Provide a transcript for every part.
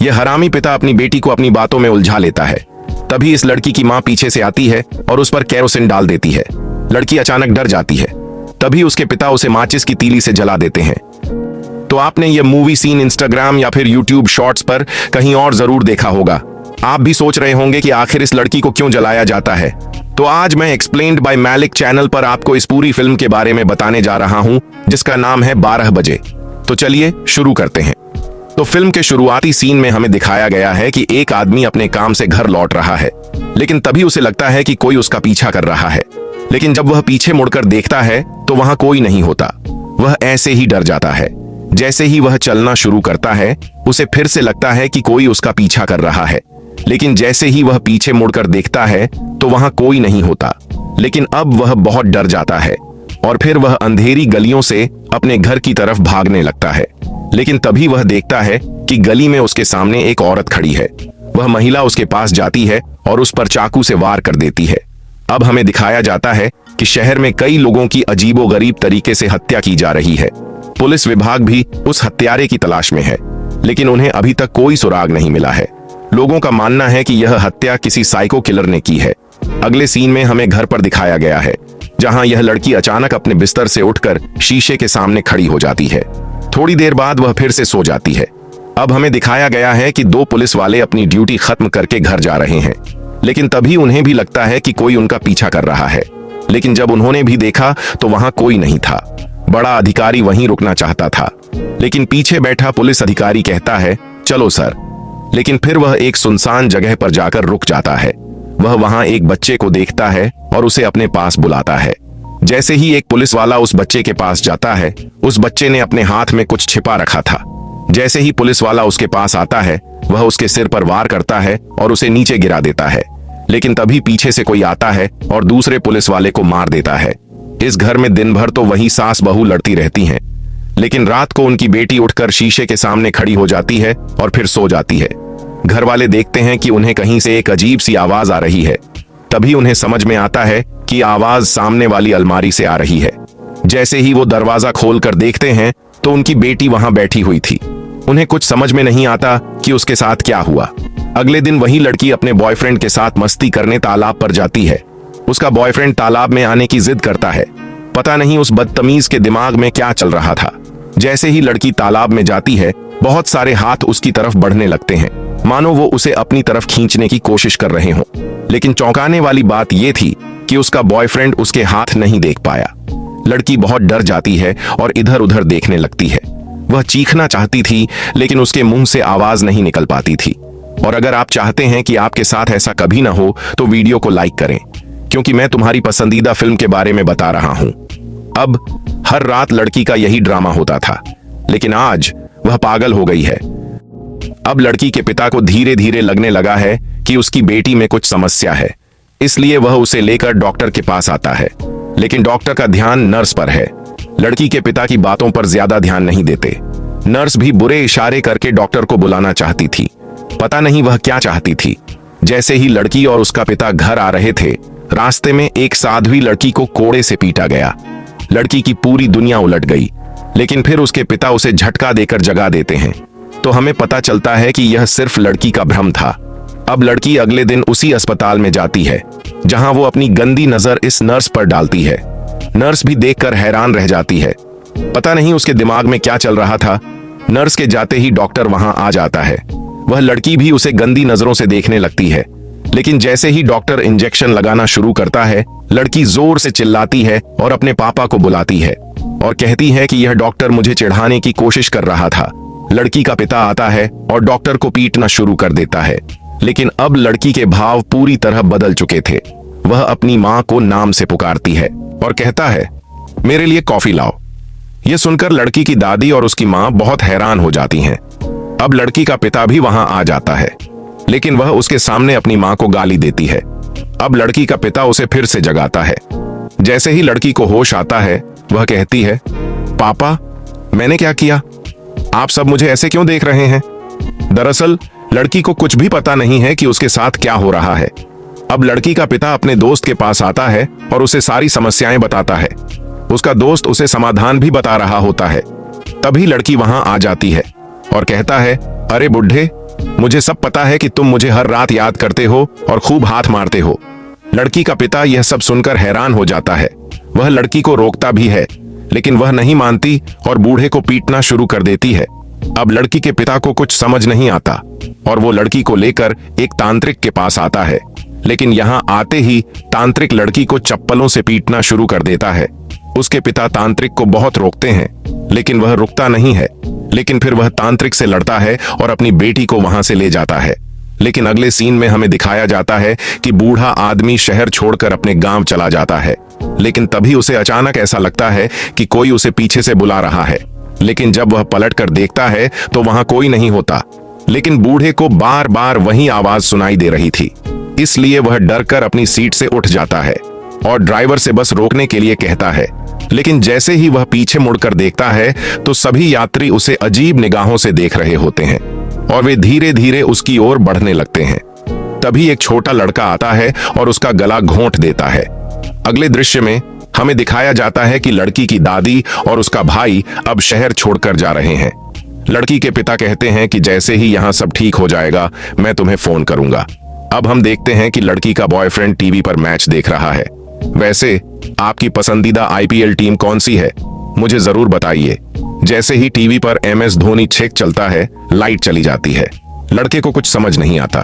यह हरामी पिता अपनी बेटी को अपनी बातों में उलझा लेता है। तभी इस लड़की की माँ पीछे से आती है और उस पर केरोसिन डाल देती है। लड़की अचानक डर जाती है। तभी उसके पिता उसे माचिस की तीली से जला देते हैं। तो आपने यह मूवी सीन इंस्टाग्राम या फिर यूट्यूब शॉर्ट्स पर कहीं और जरूर देखा होगा। आप भी सोच रहे होंगे कि आखिर इस लड़की को क्यों जलाया जाता है। तो आज मैं एक्सप्लेन्ड बाय मैलिक चैनल पर आपको इस पूरी फिल्म के बारे में बताने जा रहा हूं, जिसका नाम है 12 बजे। तो चलिए शुरू करते हैं। तो फिल्म के शुरुआती सीन में हमें दिखाया गया है कि एक आदमी अपने काम से घर लौट रहा है, लेकिन तभी उसे लगता है कि कोई उसका पीछा कर रहा है। लेकिन जब वह पीछे मुड़कर देखता है तो वहां कोई नहीं होता। वह ऐसे ही डर जाता है। जैसे ही वह चलना शुरू करता है, उसे फिर से लगता है कि कोई उसका पीछा कर रहा है। लेकिन जैसे ही वह पीछे मुड़कर देखता है तो वहां कोई नहीं होता। लेकिन अब वह बहुत डर जाता है और फिर वह अंधेरी गलियों से अपने घर की तरफ भागने लगता है। लेकिन तभी वह देखता है कि गली में उसके सामने एक औरत खड़ी है। वह महिला उसके पास जाती है और उस पर चाकू से वार कर देती है। अब हमें दिखाया जाता है कि शहर में कई लोगों की अजीबोगरीब तरीके से हत्या की जा रही है। पुलिस विभाग भी उस हत्यारे की तलाश में है, लेकिन उन्हें अभी तक कोई सुराग नहीं मिला है। लोगों का मानना है कि यह हत्या किसी साइको किलर ने की है। अगले सीन में हमें घर पर दिखाया गया है, जहां यह लड़की अचानक अपने बिस्तर से उठकर शीशे के सामने खड़ी हो जाती है। थोड़ी देर बाद वह फिर से सो जाती है। अब हमें दिखाया गया है कि 2 पुलिस वाले अपनी ड्यूटी खत्म करके घर जा रहे हैं, लेकिन तभी उन्हें भी लगता है कि कोई उनका पीछा कर रहा है। लेकिन जब उन्होंने भी देखा तो वहां कोई नहीं था। बड़ा अधिकारी वहीं रुकना चाहता था, लेकिन पीछे बैठा पुलिस अधिकारी कहता है, चलो सर। लेकिन फिर वह एक सुनसान जगह पर जाकर रुक जाता है। वह वहां एक बच्चे को देखता है और उसे अपने पास बुलाता है। जैसे ही एक पुलिस वाला उस बच्चे के पास जाता है, उस बच्चे ने अपने हाथ में कुछ छिपा रखा था। जैसे ही पुलिस वाला उसके पास आता है, वह उसके सिर पर वार करता है और उसे नीचे गिरा देता है। लेकिन तभी पीछे से कोई आता है और दूसरे पुलिस वाले को मार देता है। इस घर में दिन भर तो वही सास बहू लड़ती रहती हैं, लेकिन रात को उनकी बेटी उठकर शीशे के सामने खड़ी हो जाती है और फिर सो जाती है। घर वाले देखते हैं कि उन्हें कहीं से एक अजीब सी आवाज आ रही है। तभी उन्हें समझ में आता है कि आवाज सामने वाली अलमारी से आ रही है। जैसे ही वो दरवाजा खोलकर देखते हैं तो उनकी बेटी वहां बैठी हुई थी। उन्हें कुछ समझ में नहीं आता कि उसके साथ क्या हुआ। अगले दिन वही लड़की अपने बॉयफ्रेंड के साथ मस्ती करने तालाब पर जाती है। उसका बॉयफ्रेंड तालाब में आने की जिद करता है। पता नहीं उस बदतमीज के दिमाग में क्या चल रहा था। जैसे ही लड़की तालाब में जाती है, बहुत सारे हाथ उसकी तरफ बढ़ने लगते हैं, मानो वो उसे अपनी तरफ खींचने की कोशिश कर रहे हों। लेकिन चौंकाने वाली बात यह थी कि उसका बॉयफ्रेंड उसके हाथ नहीं देख पाया। लड़की बहुत डर जाती है और इधर उधर देखने लगती है। वह चीखना चाहती थी, लेकिन उसके मुंह से आवाज नहीं निकल पाती थी। और अगर आप चाहते हैं कि आपके साथ ऐसा कभी ना हो तो वीडियो को लाइक करें, क्योंकि मैं तुम्हारी पसंदीदा फिल्म के बारे में बता रहा हूं। अब हर रात लड़की का यही ड्रामा होता था, लेकिन आज वह पागल हो गई है। अब लड़की के पिता को धीरे धीरे लगने लगा है कि उसकी बेटी में कुछ समस्या है, इसलिए वह उसे लेकर डॉक्टर के पास आता है। लेकिन डॉक्टर का ध्यान नर्स पर है। लड़की के पिता की बातों पर ज्यादा ध्यान नहीं देते। नर्स भी बुरे इशारे करके डॉक्टर को बुलाना चाहती थी। पता नहीं वह क्या चाहती थी। जैसे ही लड़की और उसका पिता घर आ रहे थे, रास्ते में एक साध्वी लड़की को कोड़े से पीटा गया। लड़की की पूरी दुनिया उलट गई, लेकिन फिर उसके पिता उसे झटका देकर जगा देते हैं। तो हमें पता चलता है कि यह सिर्फ लड़की का भ्रम था। अब लड़की अगले दिन उसी अस्पताल में जाती है, जहां वो अपनी गंदी नजर इस नर्स पर डालती है। नर्स भी देखकर हैरान रह जाती है। पता नहीं उसके दिमाग में क्या चल रहा था। नर्स के जाते ही डॉक्टर वहां आ जाता है। वह लड़की भी उसे गंदी नजरों से देखने लगती है। लेकिन जैसे ही डॉक्टर इंजेक्शन लगाना शुरू करता है, लड़की जोर से चिल्लाती है और अपने पापा को बुलाती है और कहती है कि यह डॉक्टर मुझे चिढ़ाने की कोशिश कर रहा था। लड़की का पिता आता है और डॉक्टर को पीटना शुरू कर देता है। लेकिन अब लड़की के भाव पूरी तरह बदल चुके थे। वह अपनी माँ को नाम से पुकारती है और कहता है, मेरे लिए कॉफी लाओ। यह सुनकर लड़की की दादी और उसकी माँ बहुत हैरान हो जाती हैं। अब लड़की का पिता भी वहां आ जाता है, लेकिन वह उसके सामने अपनी माँ को गाली देती है। अब लड़की का पिता उसे फिर से जगाता है। जैसे ही लड़की को होश आता है, वह कहती है, पापा, मैंने क्या किया? आप सब मुझे ऐसे क्यों देख रहे हैं? दरअसल लड़की को कुछ भी पता नहीं है कि उसके साथ क्या हो रहा है। अब लड़की का पिता अपने दोस्त के पास आता है और उसे सारी समस्याएं बताता है। उसका दोस्त उसे समाधान भी बता रहा होता है। तभी लड़की वहां आ जाती है और कहता है, अरे बुढ़े, मुझे सब पता है कि तुम मुझे हर रात याद करते हो और खूब हाथ मारते हो। लड़की का पिता यह सब सुनकर हैरान हो जाता है। वह लड़की को रोकता भी है, लेकिन वह नहीं मानती और बूढ़े को पीटना शुरू कर देती है। अब लड़की के पिता को कुछ समझ नहीं आता और वो लड़की को लेकर एक तांत्रिक के पास आता है, लेकिन यहाँ आते ही तांत्रिक लड़की को चप्पलों से पीटना शुरू कर देता है। उसके पिता तांत्रिक को बहुत रोकते हैं, लेकिन वह रुकता नहीं है। लेकिन फिर वह तांत्रिक से लड़ता है और अपनी बेटी को वहां से ले जाता है। लेकिन अगले सीन में हमें दिखाया जाता है कि बूढ़ा आदमी शहर छोड़कर अपने गांव चला जाता है। लेकिन तभी उसे अचानक ऐसा लगता है कि कोई उसे पीछे से बुला रहा है। लेकिन जब वह पलट कर देखता है तो वहां कोई नहीं होता, लेकिन बूढ़े को बार बार वही आवाज सुनाई दे रही थी। इसलिए वह डर कर अपनी सीट से उठ जाता है और ड्राइवर से बस रोकने के लिए कहता है। लेकिन जैसे ही वह पीछे मुड़कर देखता है तो सभी यात्री उसे अजीब निगाहों से देख रहे होते हैं और वे धीरे धीरे उसकी ओर बढ़ने लगते हैं। तभी एक छोटा लड़का आता है और उसका गला घोंट देता है। अगले दृश्य में हमें दिखाया जाता है कि लड़की की दादी और उसका भाई अब शहर छोड़कर जा रहे हैं। लड़की के पिता कहते हैं कि जैसे ही यहाँ सब ठीक हो जाएगा मैं तुम्हें फोन करूंगा। अब हम देखते हैं कि लड़की का बॉयफ्रेंड टीवी पर मैच देख रहा है। वैसे आपकी पसंदीदा आईपीएल टीम कौन सी है, मुझे जरूर बताइए। जैसे ही टीवी पर MS धोनी छेक चलता है, लाइट चली जाती है। लड़के को कुछ समझ नहीं आता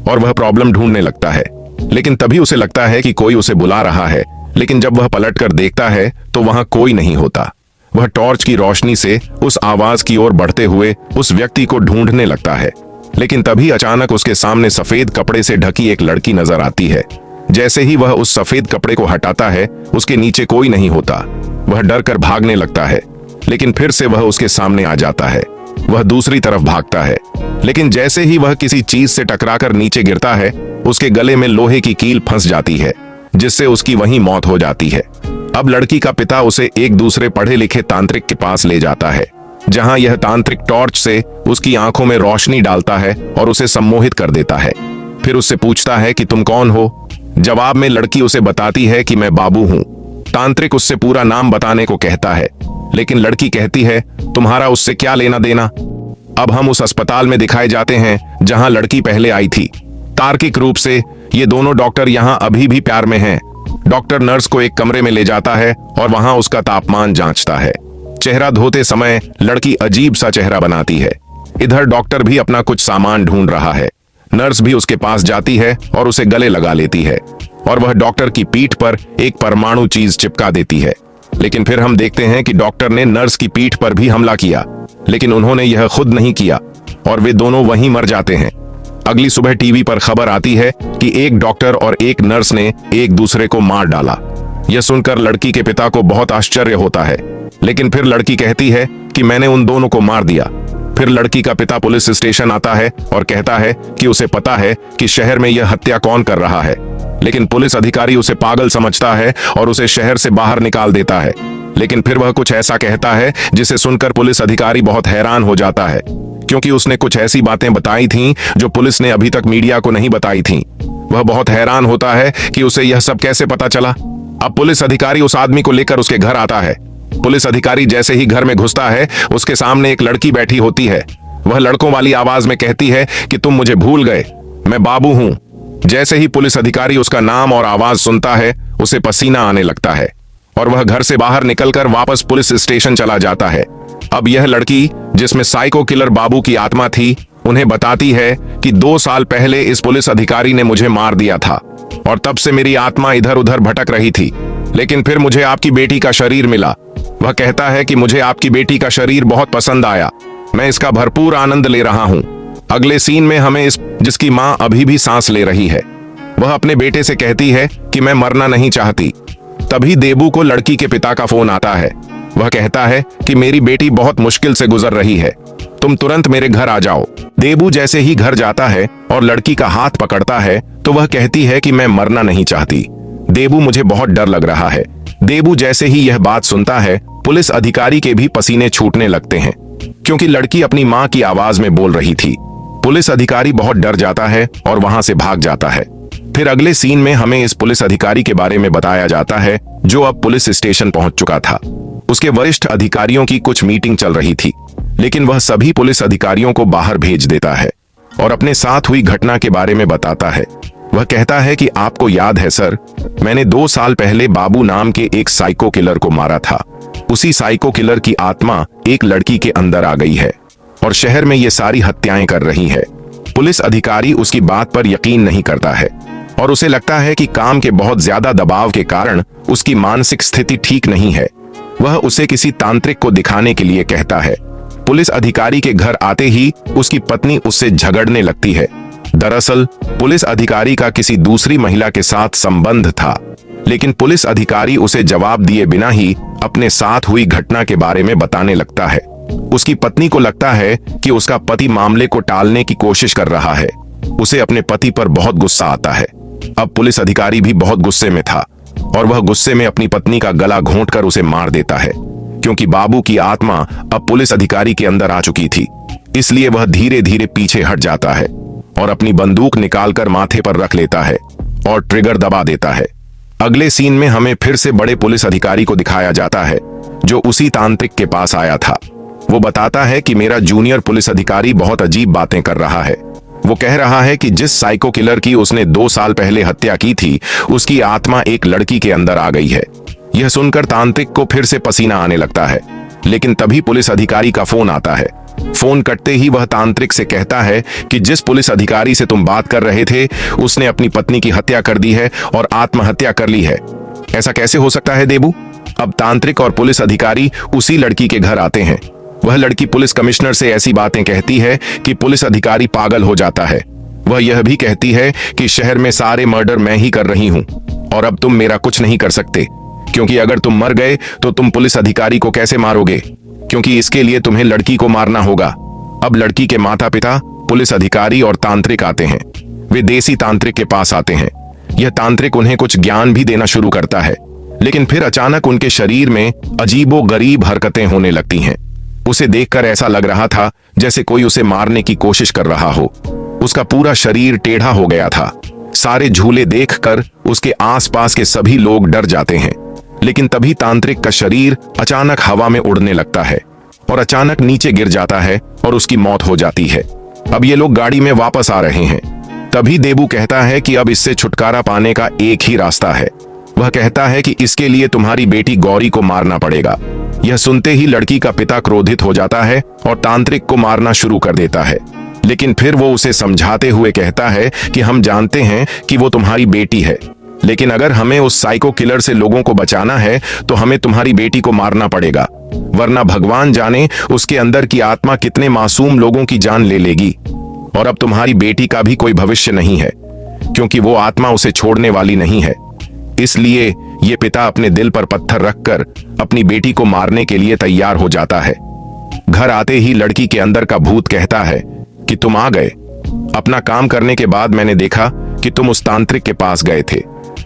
और वह प्रॉब्लम ढूंढने लगता है। लेकिन तभी उसे लगता है कि कोई उसे बुला रहा है। लेकिन जब वह पलट कर देखता है तो वहां कोई नहीं होता। वह टॉर्च की रोशनी से उस आवाज की ओर बढ़ते हुए उस व्यक्ति को ढूंढने लगता है। लेकिन तभी अचानक उसके सामने सफेद कपड़े से ढकी एक लड़की नजर आती है। जैसे ही वह उस सफेद कपड़े को हटाता है, उसके नीचे कोई नहीं होता। वह डर कर भागने लगता है, लेकिन फिर से वह उसके सामने आ जाता है। वह दूसरी तरफ भागता है, लेकिन जैसे ही वह किसी चीज से टकराकर नीचे गिरता है, उसके गले में लोहे की कील फंस जाती है, जिससे उसकी वहीं मौत हो जाती है। अब लड़की का पिता उसे एक दूसरे पढ़े लिखे तांत्रिक के पास ले जाता है, जहां यह तांत्रिक टॉर्च से उसकी आंखों में रोशनी डालता है और उसे सम्मोहित कर देता है। फिर उससे पूछता है कि तुम कौन हो। जवाब में लड़की उसे बताती है कि मैं बाबू हूं। तांत्रिक उससे पूरा नाम बताने को कहता है, लेकिन लड़की कहती है तुम्हारा उससे क्या लेना देना। अब हम उस अस्पताल में दिखाए जाते हैं जहां लड़की पहले आई थी। तार्किक रूप से ये दोनों डॉक्टर यहां अभी भी प्यार में हैं। डॉक्टर नर्स को एक कमरे में ले जाता है और वहां उसका तापमान जांचता है। चेहरा धोते समय लड़की अजीब सा चेहरा बनाती है। इधर डॉक्टर भी अपना कुछ सामान ढूंढ रहा है। नर्स भी उसके पास जाती है और उसे गले लगा लेती है और वह डॉक्टर की पीठ पर एक परमाणु चीज चिपका देती है। लेकिन फिर हम देखते हैं कि डॉक्टर ने नर्स की पीठ पर भी हमला किया, लेकिन उन्होंने यह खुद नहीं किया और वे दोनों वहीं मर जाते हैं। अगली सुबह टीवी पर खबर आती है कि एक डॉक्टर और एक नर्स ने एक दूसरे को मार डाला। यह सुनकर लड़की के पिता को बहुत आश्चर्य होता है, लेकिन फिर लड़की कहती है कि मैंने उन दोनों को मार दिया। फिर लड़की का पिता पुलिस स्टेशन आता है और कहता है कि उसे पता है कि शहर में यह हत्या कौन कर रहा है, लेकिन पुलिस अधिकारी उसे पागल समझता है और उसे शहर से बाहर निकाल देता है। लेकिन फिर वह कुछ ऐसा कहता है जिसे सुनकर पुलिस अधिकारी बहुत हैरान हो जाता है, क्योंकि उसने कुछ ऐसी बातें बताई थीं जो पुलिस ने अभी तक मीडिया को नहीं बताई थीं। वह बहुत हैरान होता है कि उसे यह सब कैसे पता चला। अब पुलिस अधिकारी उस आदमी को लेकर उसके घर आता है। पुलिस अधिकारी जैसे ही घर में घुसता है, उसके सामने एक लड़की बैठी होती है। वह लड़कों वाली आवाज में कहती है कि तुम मुझे भूल गए, मैं बाबू हूं। जैसे ही पुलिस अधिकारी उसका नाम और आवाज सुनता है, उसे पसीना आने लगता है और वह घर से बाहर निकलकर वापस पुलिस स्टेशन चला जाता है। अब यह लड़की, जिसमें साइको किलर बाबू की आत्मा थी, उन्हें बताती है कि 2 साल पहले इस पुलिस अधिकारी ने मुझे मार दिया था और तब से मेरी आत्मा इधर उधर भटक रही थी, लेकिन फिर मुझे आपकी बेटी का शरीर मिला। वह कहता है कि मुझे आपकी बेटी का शरीर बहुत पसंद आया, मैं इसका भरपूर आनंद ले रहा हूं। अगले सीन में हमें जिसकी मां अभी भी सांस ले रही है, वह अपने बेटे से कहती है कि मैं मरना नहीं चाहती। तभी देबू को लड़की के पिता का फोन आता है। वह कहता है कि मेरी बेटी बहुत मुश्किल से गुजर रही है, तुम तुरंत मेरे घर आ जाओ। देबू जैसे ही घर जाता है और लड़की का हाथ पकड़ता है तो वह कहती है कि मैं मरना नहीं चाहती। देबू, मुझे बहुत डर लग रहा है। देबू जैसे ही यह बात सुनता है, पुलिस अधिकारी के भी पसीने छूटने लगते हैं, क्योंकि लड़की अपनी मां की आवाज में बोल रही थी। पुलिस अधिकारी बहुत डर जाता है और वहां से भाग जाता है। फिर अगले सीन में हमें इस पुलिस अधिकारी के बारे में बताया जाता है जो अब पुलिस स्टेशन पहुंच चुका था। उसके वरिष्ठ अधिकारियों की कुछ मीटिंग चल रही थी, लेकिन वह सभी पुलिस अधिकारियों को बाहर भेज देता है और अपने साथ हुई घटना के बारे में बताता है। वह कहता है कि आपको याद है सर, मैंने 2 साल पहले बाबू नाम के एक साइको किलर को मारा था। उसी साइको किलर की आत्मा एक लड़की के अंदर आ गई है और शहर में ये सारी हत्याएं कर रही है। पुलिस अधिकारी उसकी बात पर यकीन नहीं करता है और उसे लगता है कि काम के बहुत ज्यादा दबाव के कारण उसकी मानसिक स्थिति ठीक नहीं है। वह उसे किसी तांत्रिक को दिखाने के लिए कहता है। पुलिस अधिकारी के घर आते ही उसकी पत्नी उससे झगड़ने लगती है। दरअसल पुलिस अधिकारी का किसी दूसरी महिला के साथ संबंध था, लेकिन पुलिस अधिकारी उसे जवाब दिए बिना ही अपने साथ हुई घटना के बारे में बताने लगता है। उसकी पत्नी को लगता है कि उसका पति मामले को टालने की कोशिश कर रहा है। उसे अपने पति पर बहुत गुस्सा आता है। अब पुलिस अधिकारी भी बहुत गुस्से में था और वह गुस्से में अपनी पत्नी का गला घोंटकर उसे मार देता है। क्योंकि बाबू की आत्मा अब पुलिस अधिकारी के अंदर आ चुकी थी, इसलिए वह धीरे धीरे पीछे हट जाता है और अपनी बंदूक निकालकर माथे पर रख लेता है और ट्रिगर दबा देता है। अगले सीन में हमें फिर से बड़े पुलिस अधिकारी को दिखाया जाता है जो उसी तांत्रिक के पास आया था। वो बताता है कि मेरा जूनियर पुलिस अधिकारी बहुत अजीब बातें कर रहा है। वो कह रहा है कि जिस साइको किलर की उसने 2 साल पहले हत्या की थी, उसकी आत्मा एक लड़की के अंदर आ गई है। यह सुनकर तांत्रिक को फिर से पसीना आने लगता है, लेकिन तभी पुलिस अधिकारी का फोन आता है। फोन कटते ही वह तांत्रिक से कहता है कि जिस पुलिस अधिकारी से तुम बात कर रहे थे, उसने अपनी पत्नी की हत्या कर दी है और आत्महत्या कर ली है। ऐसा कैसे हो सकता है देबू? अब तांत्रिक और पुलिस अधिकारी उसी लड़की के घर आते हैं। वह लड़की पुलिस कमिश्नर से ऐसी बातें कहती है कि पुलिस अधिकारी पागल हो जाता है। वह यह भी कहती है कि शहर में सारे मर्डर मैं ही कर रही हूं और अब तुम मेरा कुछ नहीं कर सकते, क्योंकि अगर तुम मर गए तो तुम पुलिस अधिकारी को कैसे मारोगे, क्योंकि इसके लिए तुम्हें लड़की को मारना होगा। अब लड़की के माता पिता, पुलिस अधिकारी और तांत्रिक आते हैं। वे देसी तांत्रिक के पास आते हैं। यह तांत्रिक उन्हें कुछ ज्ञान भी देना शुरू करता है, लेकिन फिर अचानक उनके शरीर में अजीबोगरीब हरकतें होने लगती हैं। उसे देखकर ऐसा लग रहा था जैसे कोई उसे मारने की कोशिश कर रहा हो। उसका पूरा शरीर टेढ़ा हो गया था। सारे झूले देखकर उसके आसपास के सभी लोग डर जाते हैं, लेकिन तभी तांत्रिक का शरीर अचानक हवा में उड़ने लगता है और अचानक नीचे गिर जाता है और उसकी मौत हो जाती है। अब ये लोग गाड़ी में वापस आ रहे हैं। तभी देबू कहता है कि अब इससे छुटकारा पाने का एक ही रास्ता है। वह कहता है कि इसके लिए तुम्हारी बेटी गौरी को मारना पड़ेगा। यह सुनते ही लड़की का पिता क्रोधित हो जाता है और तांत्रिक को मारना शुरू कर देता है, लेकिन फिर वो उसे समझाते हुए कहता है कि हम जानते हैं कि वो तुम्हारी बेटी है, लेकिन अगर हमें उस साइको किलर से लोगों को बचाना है तो हमें तुम्हारी बेटी को मारना पड़ेगा, वरना भगवान जाने उसके अंदर की आत्मा कितने मासूम लोगों की जान ले लेगी और अब तुम्हारी बेटी का भी कोई भविष्य नहीं है, क्योंकि वो आत्मा उसे छोड़ने वाली नहीं है। इसलिए ये पिता अपने दिल पर पत्थर रखकर अपनी बेटी को मारने के लिए तैयार हो जाता है। घर आते ही लड़की के अंदर का भूत कहता है कि तुम आ गए। अपना काम करने के बाद मैंने देखा कि तुम उस तांत्रिक के पास गए थे,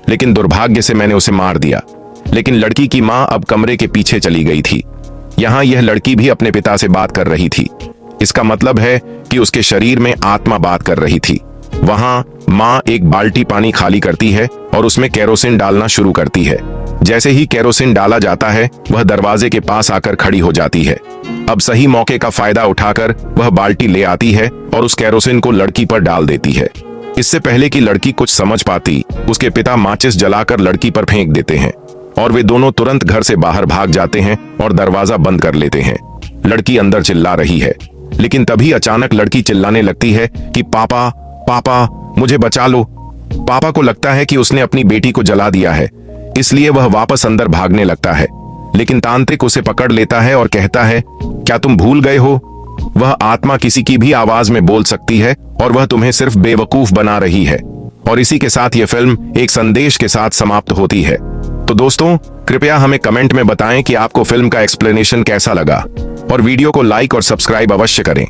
लेकिन दुर्भाग्य से मैंने उसे मार दिया। लेकिन लड़की की मां अब कमरे के पीछे चली गई थी। यहाँ यह लड़की भी अपने पिता से बात कर रही थी। इसका मतलब है कि उसके शरीर में आत्मा बात कर रही थी। वहां मां एक बाल्टी पानी खाली करती है और उसमें केरोसिन डालना शुरू करती है। जैसे ही केरोसिन डाला जाता है, वह दरवाजे के पास आकर खड़ी हो जाती है। अब सही मौके का फायदा उठाकर वह बाल्टी ले आती है और उस केरोसिन को लड़की पर डाल देती है। इससे पहले कि लड़की कुछ समझ पाती, उसके पिता माचिस जलाकर लड़की पर फेंक देते हैं और वे दोनों तुरंत घर से बाहर भाग जाते हैं और दरवाजा बंद कर लेते हैं। लड़की अंदर चिल्ला रही है, लेकिन तभी अचानक लड़की चिल्लाने लगती है कि पापा पापा मुझे बचा लो। पापा को लगता है कि उसने अपनी बेटी को जला दिया है, इसलिए वह वापस अंदर भागने लगता है, लेकिन तांत्रिक उसे पकड़ लेता है और कहता है, क्या तुम भूल गए हो? वह आत्मा किसी की भी आवाज में बोल सकती है और वह तुम्हें सिर्फ बेवकूफ बना रही है। और इसी के साथ यह फिल्म एक संदेश के साथ समाप्त होती है। तो दोस्तों, कृपया हमें कमेंट में बताएं कि आपको फिल्म का एक्सप्लेनेशन कैसा लगा और वीडियो को लाइक और सब्सक्राइब अवश्य करें।